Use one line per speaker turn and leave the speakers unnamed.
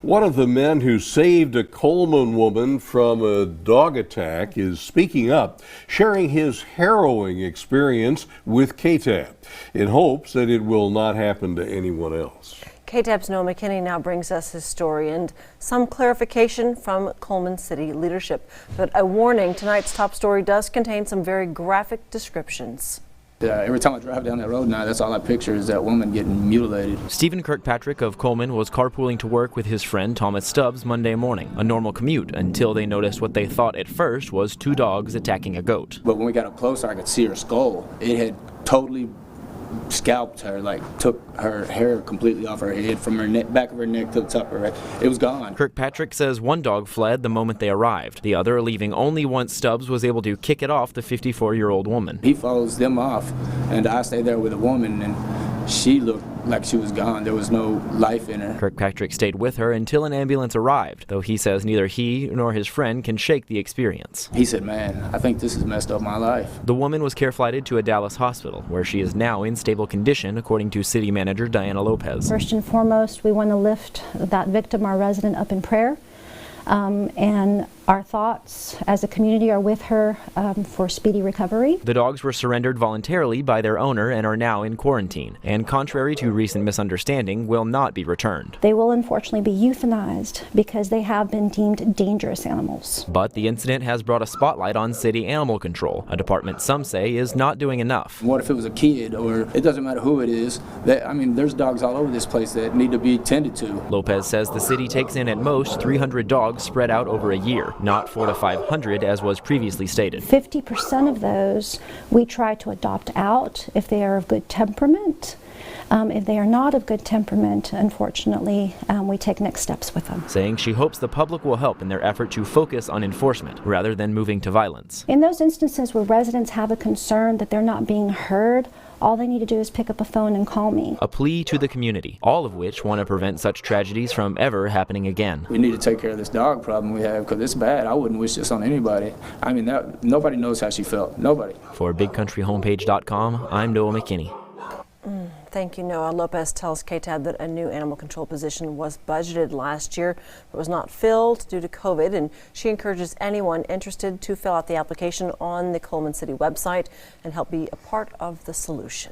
One of the men who saved a Coleman woman from a dog attack is speaking up, sharing his harrowing experience with KTAB in hopes that it will not happen to anyone else.
KTAB's Noah McKinney now brings us his story and some clarification from Coleman City leadership. But a warning, tonight's top story does contain some very graphic descriptions.
Every time I drive down that road now, that's all I picture is that woman getting mutilated.
Stephen Kirkpatrick of Coleman was carpooling to work with his friend Thomas Stubbs Monday morning, a normal commute, until they noticed what they thought at first was two dogs attacking a goat.
But when we got up closer, I could see her skull. It had totally scalped her, like took her hair completely off her head from her neck, back of her neck to the top of her head. It was gone.
Kirkpatrick says one dog fled the moment they arrived, the other leaving only once Stubbs was able to kick it off the 54-year-old woman.
He follows them off, and I stayed there with a woman, and she looked like she was gone. There was no life in her.
Kirkpatrick stayed with her until an ambulance arrived, though he says neither he nor his friend can shake the experience.
He said, "Man, I think this has messed up my life."
The woman was care flighted to a Dallas hospital, where she is now in stable condition, according to city manager Diana Lopez.
First and foremost, we want to lift that victim, our resident, up in prayer. And our thoughts as a community are with her for speedy recovery.
The dogs were surrendered voluntarily by their owner and are now in quarantine, and contrary to recent misunderstanding, will not be returned.
They will unfortunately be euthanized because they have been deemed dangerous animals.
But the incident has brought a spotlight on city animal control, a department some say is not doing enough.
What if it was a kid, or it doesn't matter who it is? There's dogs all over this place that need to be tended to.
Lopez says the city takes in at most 300 dogs spread out over a year, not 400 to 500 as was previously stated.
50% of those we try to adopt out if they are of good temperament. If they are not of good temperament, unfortunately, we take next steps with them.
Saying she hopes the public will help in their effort to focus on enforcement rather than moving to violence.
In those instances where residents have a concern that they're not being heard, all they need to do is pick up a phone and call me.
A plea to the community, all of which want to prevent such tragedies from ever happening again.
We need to take care of this dog problem we have because it's bad. I wouldn't wish this on anybody. Nobody knows how she felt. Nobody.
For BigCountryHomepage.com, I'm Noah McKinney.
Thank you, Noah. Lopez tells KTAB that a new animal control position was budgeted last year but was not filled due to COVID, and she encourages anyone interested to fill out the application on the Coleman City website and help be a part of the solution.